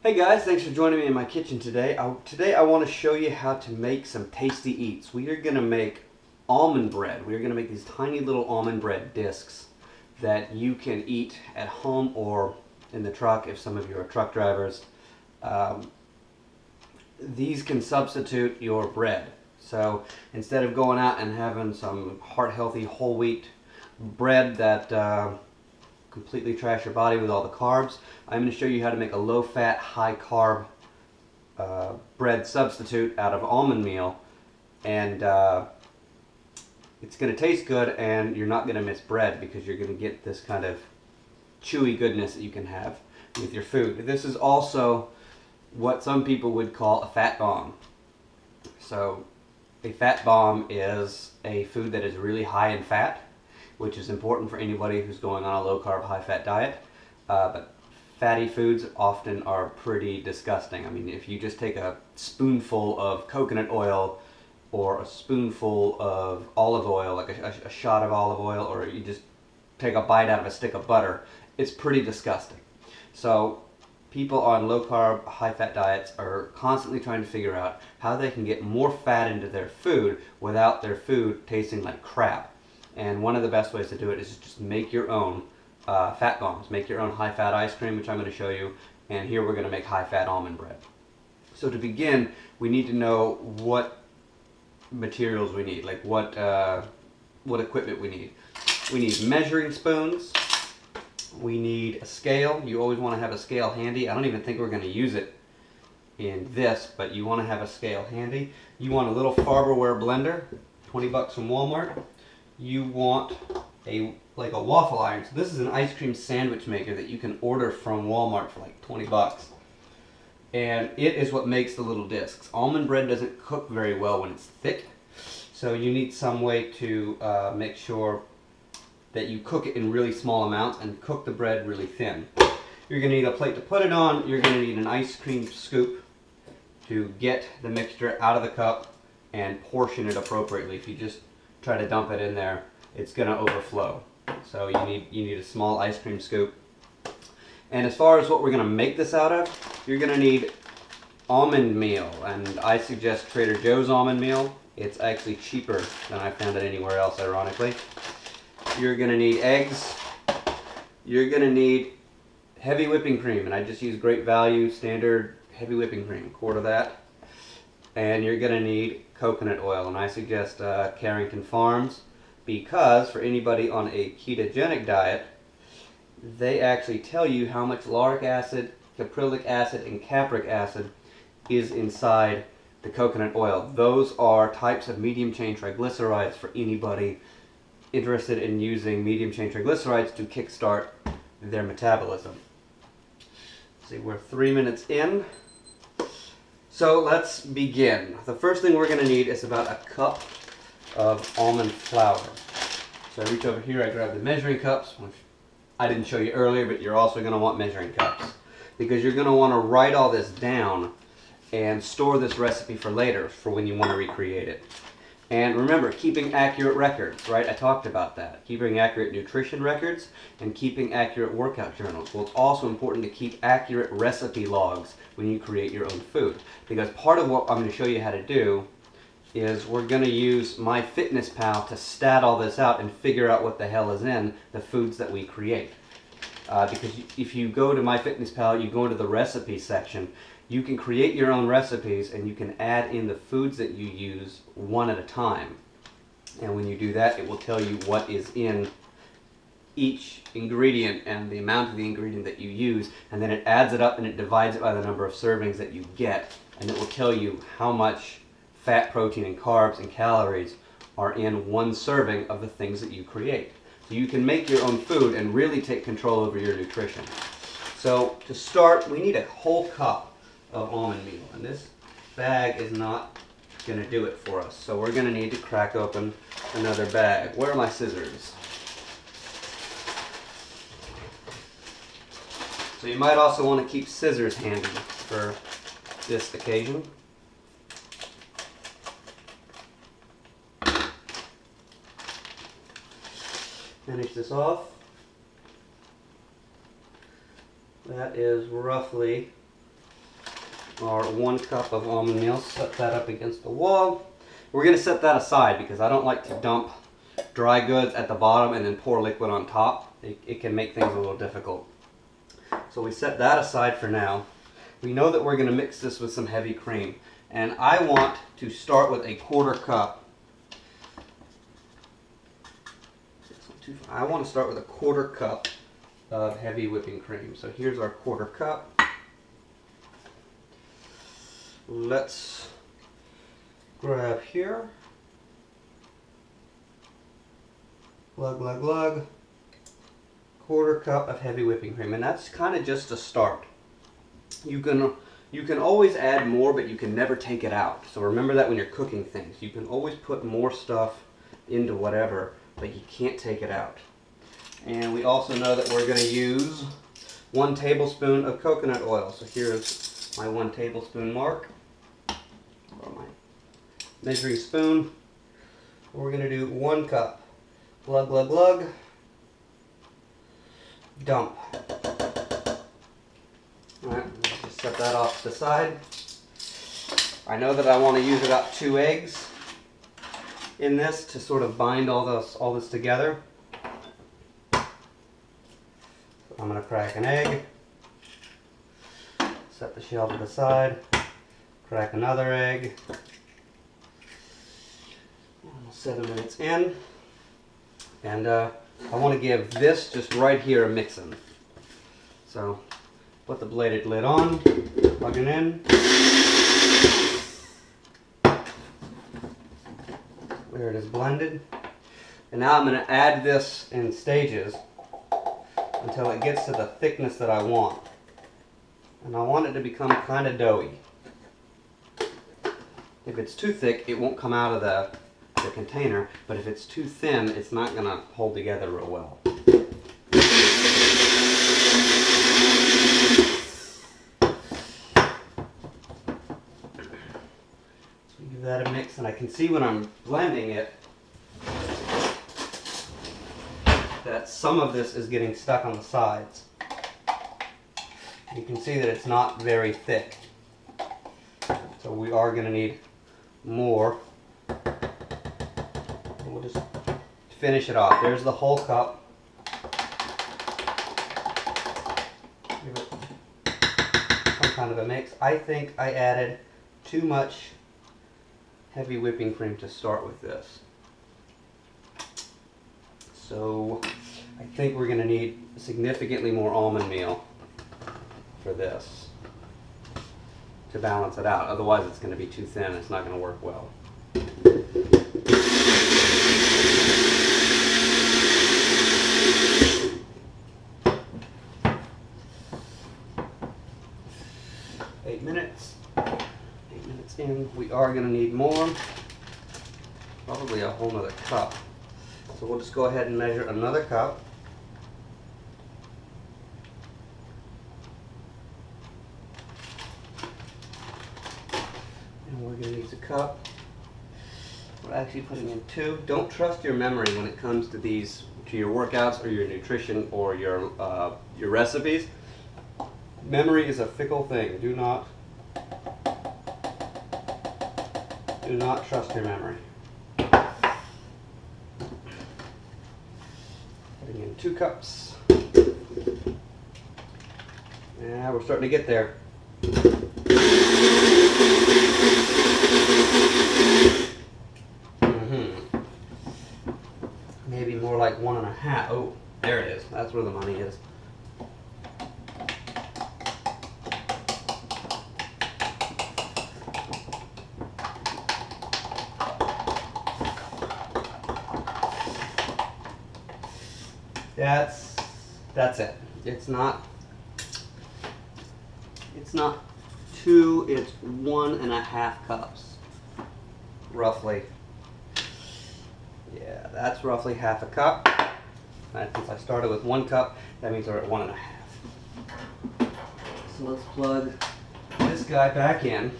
Hey guys, thanks for joining me in my kitchen today. Today I want to show you how to make some tasty eats. We are going to make almond bread. We are going to make these tiny little almond bread discs that you can eat at home or in the truck if some of you are truck drivers. These can substitute your bread. So instead of going out and having some heart-healthy whole wheat bread that completely trash your body with all the carbs, I'm going to show you how to make a low-fat, high-carb bread substitute out of almond meal, and it's going to taste good, and you're not going to miss bread because you're going to get this kind of chewy goodness that you can have with your food. This is also what some people would call a fat bomb. So a fat bomb is a food that is really high in fat, which is important for anybody who's going on a low-carb, high-fat diet. But fatty foods often are pretty disgusting. I mean, if you just take a spoonful of coconut oil or a spoonful of olive oil, like a shot of olive oil, or you just take a bite out of a stick of butter, it's pretty disgusting. So people on low-carb, high-fat diets are constantly trying to figure out how they can get more fat into their food without their food tasting like crap. And one of the best ways to do it is just make your own fat bombs. Make your own high-fat ice cream, which I'm going to show you. And here we're going to make high-fat almond bread. So to begin, we need to know what materials we need, like what equipment we need. We need measuring spoons. We need a scale. You always want to have a scale handy. I don't even think we're going to use it in this, but you want to have a scale handy. You want a little Farberware blender, 20 bucks from Walmart. You want like a waffle iron. So this is an ice cream sandwich maker that you can order from Walmart for like 20 bucks. And it is what makes the little discs. Almond bread doesn't cook very well when it's thick, so you need some way to make sure that you cook it in really small amounts and cook the bread really thin. You're going to need a plate to put it on. You're going to need an ice cream scoop to get the mixture out of the cup and portion it appropriately. If you just try to dump it in there, it's going to overflow. So you need a small ice cream scoop. And as far as what we're going to make this out of, you're going to need almond meal, and I suggest Trader Joe's almond meal. It's actually cheaper than I found it anywhere else, ironically. You're going to need eggs. You're going to need heavy whipping cream, and I just use Great Value standard heavy whipping cream, a quart of that. And you're going to need coconut oil, and I suggest Carrington Farms, because for anybody on a ketogenic diet, they actually tell you how much lauric acid, caprylic acid, and capric acid is inside the coconut oil. Those are types of medium chain triglycerides for anybody interested in using medium chain triglycerides to kickstart their metabolism. See, we're 3 minutes in. So let's begin. The first thing we're going to need is about a cup of almond flour. So I reach over here, I grab the measuring cups, which I didn't show you earlier, but you're also going to want measuring cups, because you're going to want to write all this down and store this recipe for later, for when you want to recreate it. And remember, keeping accurate records, right? I talked about that. Keeping accurate nutrition records and keeping accurate workout journals. Well, it's also important to keep accurate recipe logs when you create your own food, because part of what I'm going to show you how to do is we're going to use MyFitnessPal to stat all this out and figure out what the hell is in the foods that we create. Because if you go to MyFitnessPal, you go into the recipe section, you can create your own recipes and you can add in the foods that you use one at a time. And when you do that, it will tell you what is in each ingredient and the amount of the ingredient that you use, and then it adds it up and it divides it by the number of servings that you get, and it will tell you how much fat, protein, and carbs and calories are in one serving of the things that you create. So you can make your own food and really take control over your nutrition. So to start, we need a whole cup of almond meal, and this bag is not going to do it for us. So we're going to need to crack open another bag. Where are my scissors? So you might also want to keep scissors handy for this occasion. Finish this off. That is roughly our 1 cup of almond meal, set that up against the wall. We're going to set that aside because I don't like to dump dry goods at the bottom and then pour liquid on top. It can make things a little difficult. So we set that aside for now. We know that we're going to mix this with some heavy cream. And I want to start with a 1/4 cup. I want to start with a 1/4 cup of heavy whipping cream. So here's our 1/4 cup. Let's grab here. Glug, glug, glug. 1/4 cup of heavy whipping cream. And that's kind of just a start. You can always add more, but you can never take it out. So remember that when you're cooking things. You can always put more stuff into whatever, but you can't take it out. And we also know that we're going to use 1 tablespoon of coconut oil. So here's my 1 tablespoon mark, or my measuring spoon. We're going to do 1 cup. Glug, glug, glug. Dump. Alright, let's just set that off to the side. I know that I want to use about 2 eggs in this to sort of bind all this together. So I'm going to crack an egg, set the shell to the side, crack another egg. 7 minutes in, and I want to give this just right here a mixing. So put the bladed lid on, plug it in. There it is blended. And now I'm going to add this in stages until it gets to the thickness that I want. And I want it to become kind of doughy. If it's too thick, it won't come out of the container, but if it's too thin, it's not going to hold together real well. Give that a mix, and I can see when I'm blending it that some of this is getting stuck on the sides. You can see that it's not very thick, so we are going to need more. We'll just finish it off. There's the whole cup. Give it some kind of a mix. I think I added too much heavy whipping cream to start with this. So I think we're going to need significantly more almond meal for this to balance it out. Otherwise it's going to be too thin. It's not going to work well. Eight minutes in, we are going to need more, probably a whole nother cup. So we'll just go ahead and measure another cup. And we're going to use a cup. We're actually putting in 2. Don't trust your memory when it comes to these, to your workouts or your nutrition or your recipes. Memory is a fickle thing. Do not trust your memory. Putting in 2 cups. Yeah, we're starting to get there. Maybe more like 1.5. Oh, there it is. That's where the money is. That's it. It's not 2, it's 1.5 cups, roughly. Yeah, that's roughly half a cup. And since I started with 1 cup, that means we're at 1.5. So let's plug this guy back in.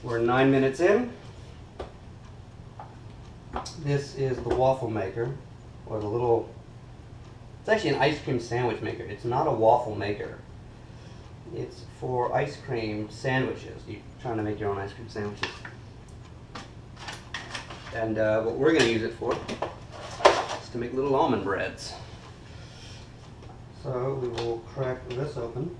We're 9 minutes in. This is the waffle maker, or the little, it's actually an ice cream sandwich maker. It's not a waffle maker. It's for ice cream sandwiches. You're trying to make your own ice cream sandwiches. And what we're going to use it for is to make little almond breads. So we will crack this open.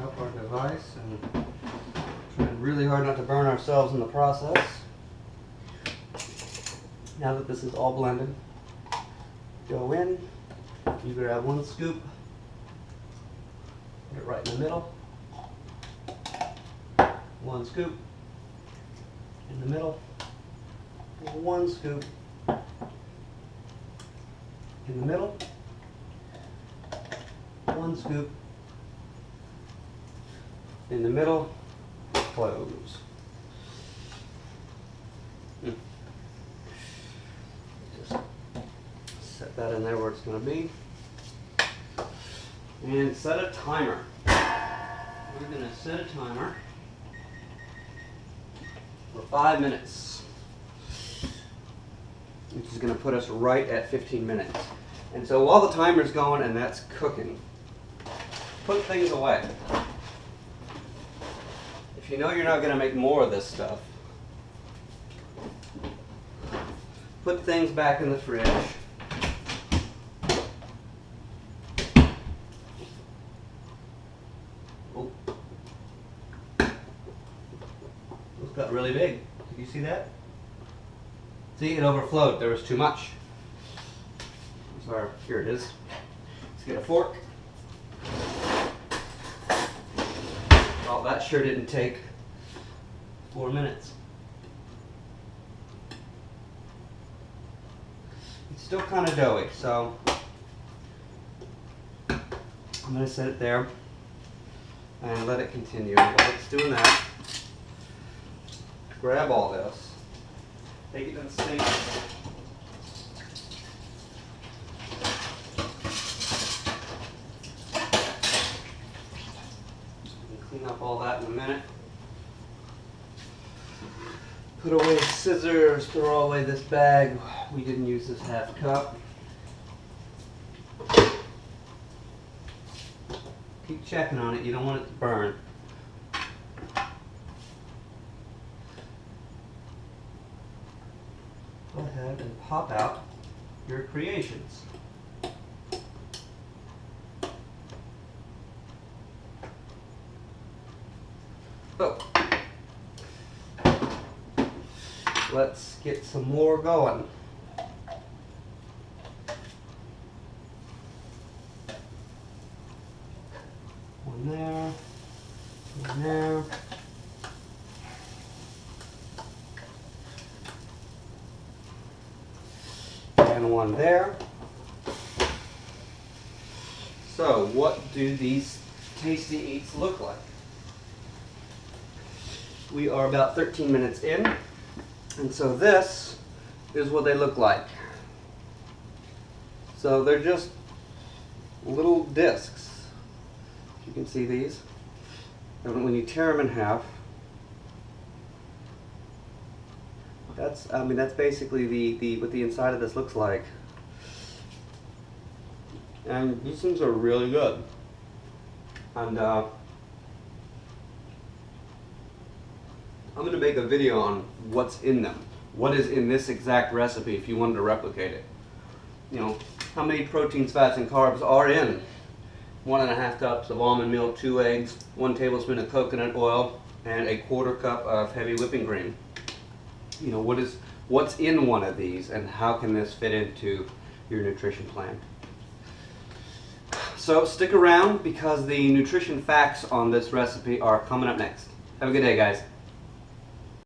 Up our device and trying really hard not to burn ourselves in the process. Now that this is all blended, go in, you grab one scoop, put it right in the middle, one scoop in the middle, one scoop in the middle, one scoop in the middle, close. Just set that in there where it's going to be. And set a timer. We're going to set a timer for 5 minutes, which is going to put us right at 15 minutes. And so while the timer's going and that's cooking, put things away. If you know you're not going to make more of this stuff, put things back in the fridge. Oh. Those got really big. Did you see that? See, it overflowed. There was too much. Sorry, here it is. Let's get a fork. Well, that sure didn't take 4 minutes. It's still kind of doughy, so I'm going to set it there and let it continue. While it's doing that, grab all this, take it to the sink, clean up all that in a minute. Put away scissors, throw away this bag. We didn't use this half cup. Keep checking on it, you don't want it to burn. Go ahead and pop out your creations. Oh. Let's get some more going. One there, one there. And one there. So, what do these tasty eats look like? We are about 13 minutes in. And so this is what they look like. So they're just little discs. You can see these. And when you tear them in half, that's basically the what the inside of this looks like. And these things are really good. And I'm going to make a video on what's in them. What is in this exact recipe if you wanted to replicate it. You know, how many proteins, fats, and carbs are in 1.5 cups of almond milk, 2 eggs, 1 tablespoon of coconut oil, and 1/4 cup of heavy whipping cream. You know, what's in one of these and how can this fit into your nutrition plan. So stick around because the nutrition facts on this recipe are coming up next. Have a good day, guys.